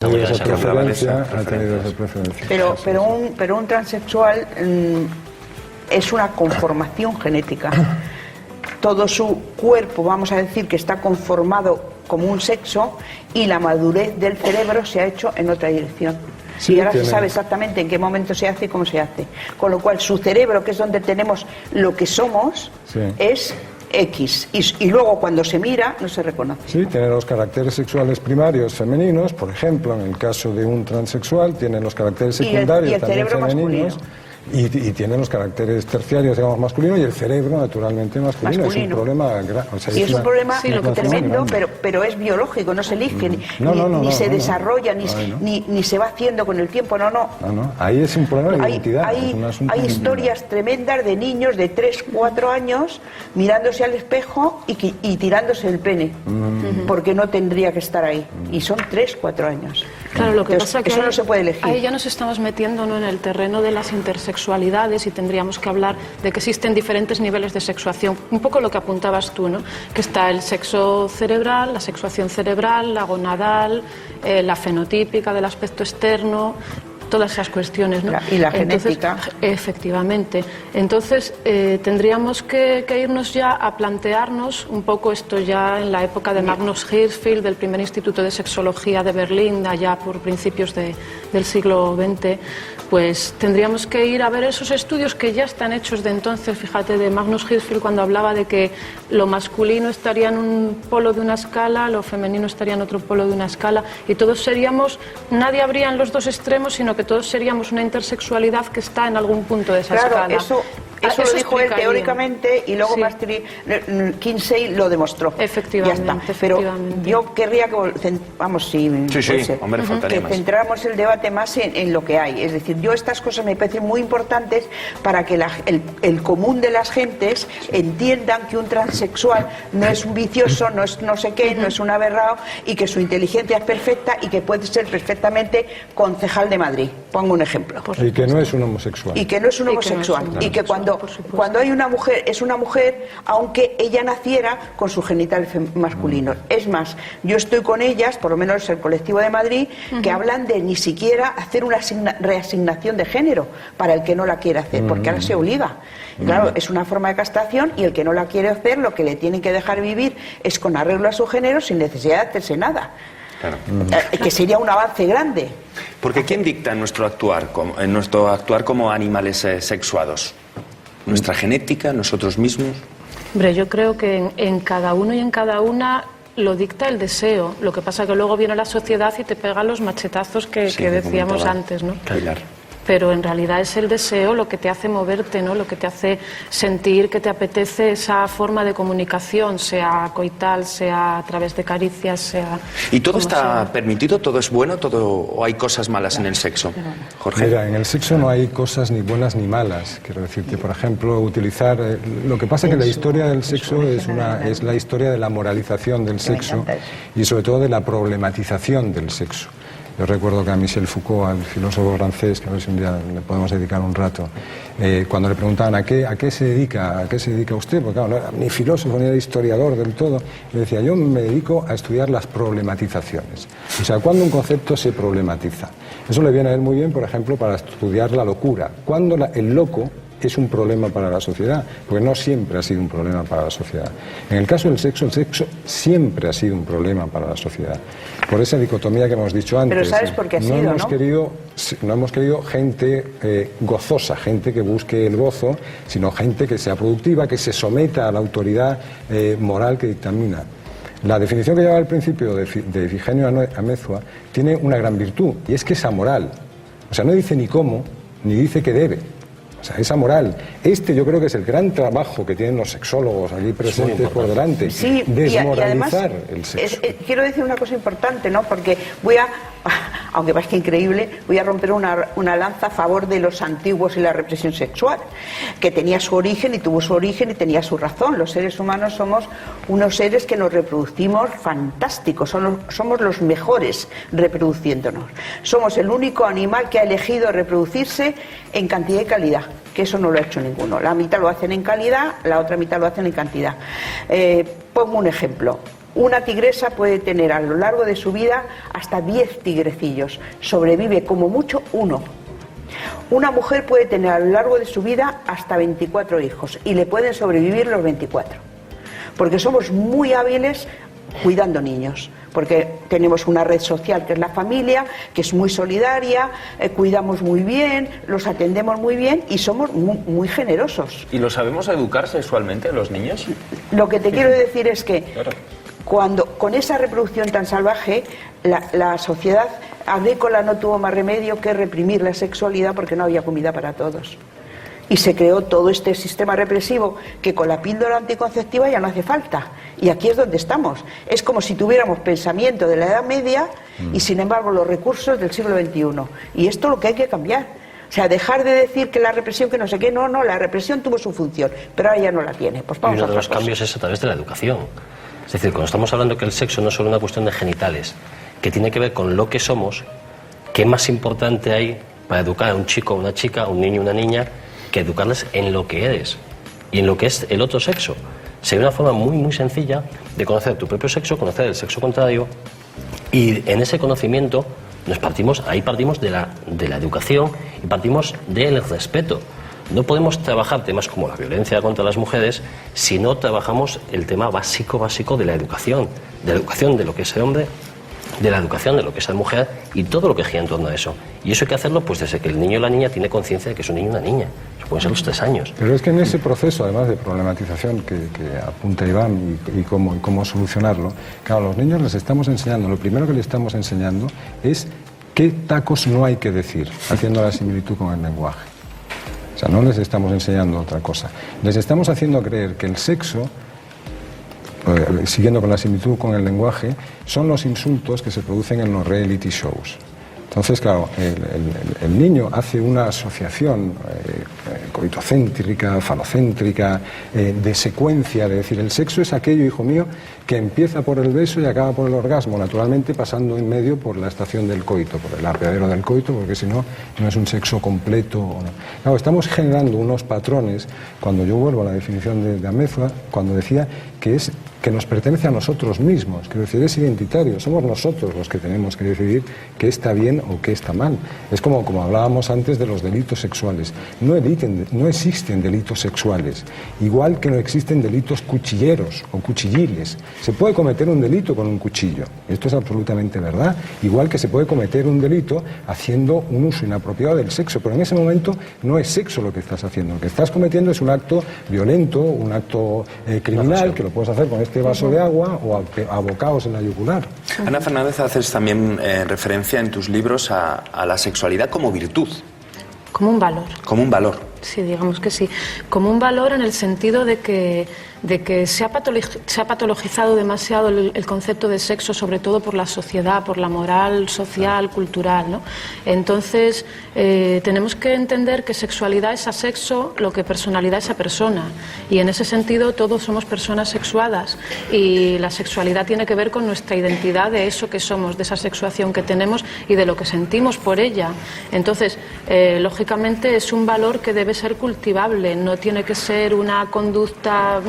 Ha tenido esa preferencia. Pero un transexual es una conformación genética. Todo su cuerpo, vamos a decir, que está conformado como un sexo, y la madurez del cerebro se ha hecho en otra dirección. Sí, y ahora se sabe exactamente en qué momento se hace y cómo se hace. Con lo cual su cerebro, que es donde tenemos lo que somos, es X, y luego cuando se mira no se reconoce. Sí, tiene los caracteres sexuales primarios femeninos, por ejemplo, en el caso de un transexual, tiene los caracteres secundarios y el también cerebro femeninos. Y tiene los caracteres terciarios, digamos, masculinos, y el cerebro, naturalmente, masculino. Es un problema grave. O sea, es un problema tremendo, pero es biológico, no se elige, ni se desarrolla, ni se va haciendo con el tiempo, no. Ahí es un problema de identidad. Hay historias tremendas de niños de 3, 4 años mirándose al espejo y tirándose el pene, porque no tendría que estar ahí. Y son 3, 4 años. Claro, lo que pasa es que eso no se puede elegir. Ahí ya nos estamos metiendo, ¿no?, en el terreno de las intersexualidades, y tendríamos que hablar de que existen diferentes niveles de sexuación. Un poco lo que apuntabas tú, ¿no?, que está el sexo cerebral, la sexuación cerebral, la gonadal, la fenotípica del aspecto externo, todas esas cuestiones, ¿no? Y la genética. Efectivamente. Entonces, tendríamos que irnos ya a plantearnos un poco esto ya en la época de Magnus Hirschfeld, del primer Instituto de Sexología de Berlín, allá por principios del siglo XX. Pues tendríamos que ir a ver esos estudios que ya están hechos de entonces. Fíjate, de Magnus Hirschfeld, cuando hablaba de que lo masculino estaría en un polo de una escala, lo femenino estaría en otro polo de una escala, y todos seríamos, nadie habría en los dos extremos, sino que todos seríamos una intersexualidad que está en algún punto de esa escala. Eso lo dijo él teóricamente, y luego Kinsey lo demostró. Efectivamente. Ya está. Pero yo querría que, que centráramos el debate más en lo que hay. Es decir, yo estas cosas me parecen muy importantes para que el común de las gentes entiendan que un transexual no es un vicioso, no es no sé qué, no es un aberrado, y que su inteligencia es perfecta y que puede ser perfectamente concejal de Madrid. Pongo un ejemplo. Y que no es un homosexual. Y que no es un homosexual. Y que cuando hay una mujer, es una mujer, aunque ella naciera con sus genitales masculinos. Es más, yo estoy con ellas, por lo menos el colectivo de Madrid, que hablan de ni siquiera hacer una reasignación de género para el que no la quiere hacer, porque ahora se obliga. Claro, es una forma de castración, y el que no la quiere hacer, lo que le tienen que dejar vivir es con arreglo a su género, sin necesidad de hacerse nada. Claro. Que sería un avance grande. Porque ¿quién dicta en nuestro actuar como animales sexuados? ¿Nuestra genética, nosotros mismos? Hombre, yo creo que en cada uno y en cada una lo dicta el deseo. Lo que pasa que luego viene la sociedad y te pega los machetazos que decíamos antes, ¿no? Pilar. Pero en realidad es el deseo lo que te hace moverte, ¿no?, lo que te hace sentir que te apetece esa forma de comunicación, sea coital, sea a través de caricias, sea... ¿Y todo está permitido? ¿Todo es bueno? ¿O hay cosas malas en el sexo? Jorge. Mira, en el sexo no hay cosas ni buenas ni malas. Quiero decirte, por ejemplo, utilizar... lo que pasa es que la historia del sexo es la historia de la moralización del sexo, y sobre todo de la problematización del sexo. Yo recuerdo que a Michel Foucault, al filósofo francés, que a ver si un día le podemos dedicar un rato, cuando le preguntaban ¿a qué se dedica usted? Porque claro, no era ni filósofo ni era historiador del todo, le decía, yo me dedico a estudiar las problematizaciones. O sea, cuando un concepto se problematiza. Eso le viene a él muy bien, por ejemplo, para estudiar la locura. Cuando el loco es un problema para la sociedad, porque no siempre ha sido un problema para la sociedad. En el caso del sexo, el sexo siempre ha sido un problema para la sociedad. Por esa dicotomía que hemos dicho antes. Pero ¿sabes por qué ha sido, no? No hemos querido gente gozosa, gente que busque el gozo, sino gente que sea productiva, que se someta a la autoridad moral que dictamina. La definición que llevaba al principio de Ifigenia Amezcua tiene una gran virtud, y es que es amoral. O sea, no dice ni cómo, ni dice que debe. O sea, esa moral. Yo creo que es el gran trabajo que tienen los sexólogos aquí presentes por delante. Sí, desmoralizar y además, el sexo. Quiero decir una cosa importante, ¿no? Porque aunque parezca increíble, voy a romper una lanza a favor de los antiguos y la represión sexual, que tenía su origen y tuvo su origen y tenía su razón. Los seres humanos somos unos seres que nos reproducimos fantásticos, somos los mejores reproduciéndonos. Somos el único animal que ha elegido reproducirse en cantidad y calidad, que eso no lo ha hecho ninguno. La mitad lo hacen en calidad, la otra mitad lo hacen en cantidad. Pongo un ejemplo. Una tigresa puede tener a lo largo de su vida hasta 10 tigrecillos. Sobrevive como mucho uno. Una mujer puede tener a lo largo de su vida hasta 24 hijos y le pueden sobrevivir los 24. Porque somos muy hábiles cuidando niños, porque tenemos una red social que es la familia, que es muy solidaria, cuidamos muy bien, los atendemos muy bien y somos muy generosos. ¿Y lo sabemos educar sexualmente a los niños? Lo que te quiero decir es que cuando con esa reproducción tan salvaje, la sociedad agrícola no tuvo más remedio que reprimir la sexualidad porque no había comida para todos. Y se creó todo este sistema represivo que con la píldora anticonceptiva ya no hace falta. Y aquí es donde estamos. Es como si tuviéramos pensamiento de la Edad Media y sin embargo los recursos del siglo XXI. Y esto es lo que hay que cambiar. O sea, dejar de decir que la represión, que no sé qué, no, la represión tuvo su función, pero ahora ya no la tiene. Pues vamos y uno a de los cambios es a través de la educación. Es decir, cuando estamos hablando que el sexo no es solo una cuestión de genitales, que tiene que ver con lo que somos, ¿qué más importante hay para educar a un chico, una chica, un niño, una niña, que educarles en lo que eres y en lo que es el otro sexo? Sería una forma muy sencilla de conocer tu propio sexo, conocer el sexo contrario, y en ese conocimiento partimos de la educación y partimos del respeto. No podemos trabajar temas como la violencia contra las mujeres si no trabajamos el tema básico de la educación de lo que es el hombre, de la educación de lo que es la mujer y todo lo que gira en torno a eso. Y eso hay que hacerlo pues desde que el niño o la niña tiene conciencia de que es un niño o una niña. Eso pueden ser los 3 años. Pero es que en ese proceso, además de problematización que apunta Iván y cómo solucionarlo, claro, a los niños les estamos enseñando, lo primero que les estamos enseñando es qué tacos no hay que decir, haciendo la similitud con el lenguaje. O sea, no les estamos enseñando otra cosa. Les estamos haciendo creer que el sexo, siguiendo con la similitud con el lenguaje, son los insultos que se producen en los reality shows. Entonces, claro, el niño hace una asociación coitocéntrica, falocéntrica, de secuencia, de decir, el sexo es aquello, hijo mío, que empieza por el beso y acaba por el orgasmo, naturalmente pasando en medio por la estación del coito, por el apeadero del coito, porque si no, no es un sexo completo. O no. Claro, estamos generando unos patrones, cuando yo vuelvo a la definición de Amezcua, cuando decía que nos pertenece a nosotros mismos, quiero decir, es identitario, somos nosotros los que tenemos que decidir qué está bien o qué está mal. Es como hablábamos antes de los delitos sexuales. No existen delitos sexuales, igual que no existen delitos cuchilleros o cuchilliles. Se puede cometer un delito con un cuchillo, esto es absolutamente verdad, igual que se puede cometer un delito haciendo un uso inapropiado del sexo, pero en ese momento no es sexo lo que estás haciendo, lo que estás cometiendo es un acto violento, un acto criminal, que lo puedes hacer con este vaso de agua o abocados en la yugular. Ana Fernández, haces también referencia en tus libros a la sexualidad como virtud. Como un valor. Como un valor. Sí, digamos que sí. Como un valor en el sentido de que se ha patologizado demasiado el concepto de sexo, sobre todo por la sociedad, por la moral social, cultural, ¿no? Entonces, tenemos que entender que sexualidad es a sexo lo que personalidad es a persona. Y en ese sentido, todos somos personas sexuadas. Y la sexualidad tiene que ver con nuestra identidad de eso que somos, de esa sexuación que tenemos y de lo que sentimos por ella. Entonces, lógicamente, es un valor que debe ser cultivable, no tiene que ser una conducta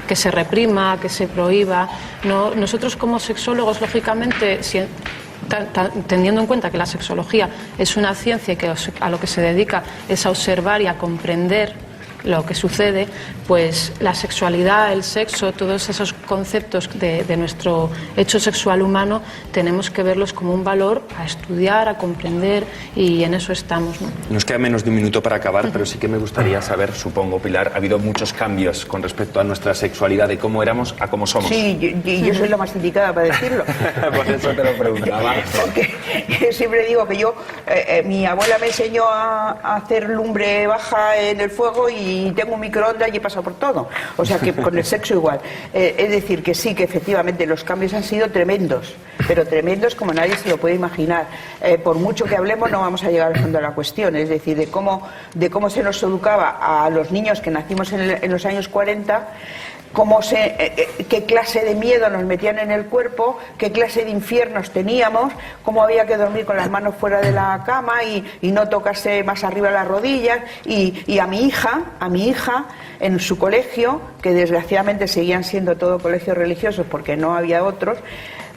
que se reprima, que se prohíba. No, nosotros como sexólogos, lógicamente, teniendo en cuenta que la sexología es una ciencia y que a lo que se dedica es a observar y a comprender lo que sucede, pues la sexualidad, el sexo, todos esos conceptos de nuestro hecho sexual humano tenemos que verlos como un valor a estudiar, a comprender, y en eso estamos, ¿no? Nos queda menos de un minuto para acabar, pero sí que me gustaría saber, supongo, Pilar, ha habido muchos cambios con respecto a nuestra sexualidad, de cómo éramos a cómo somos. Sí, yo soy la más indicada para decirlo. Por eso te lo preguntaba. Porque siempre digo que mi abuela me enseñó a hacer lumbre baja en el fuego y tengo un microondas y he pasado por todo. O sea que con el sexo igual. Es decir, que sí, que efectivamente los cambios han sido tremendos, pero tremendos como nadie se lo puede imaginar. Por mucho que hablemos no vamos a llegar al fondo de la cuestión, es decir, de cómo se nos educaba a los niños que nacimos en los años 40. qué clase de miedo nos metían en el cuerpo, qué clase de infiernos teníamos, cómo había que dormir con las manos fuera de la cama y no tocarse más arriba las rodillas, y a mi hija en su colegio, que desgraciadamente seguían siendo todo colegios religiosos porque no había otros,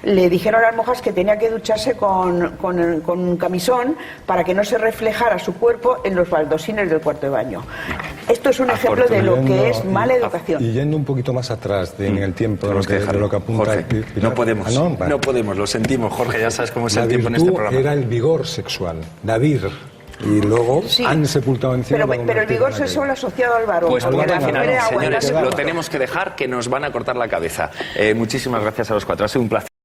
le dijeron a las monjas que tenía que ducharse con un camisón para que no se reflejara su cuerpo en los baldosines del cuarto de baño. Esto es un ejemplo de lo que es mala educación. Y yendo un poquito más atrás en el tiempo de lo que apunta Jorge, Pilar. no podemos, Vale. no podemos, lo sentimos, Jorge, ya sabes cómo es La el tiempo en virtud este programa. era el vigor sexual, la vir. Y luego han sepultado encima. Pero el vigor sexual asociado al varón. Pues porque punto la final, mujer era señores, aguantable. lo tenemos que dejar, que nos van a cortar la cabeza. Muchísimas gracias a los cuatro, ha sido un placer.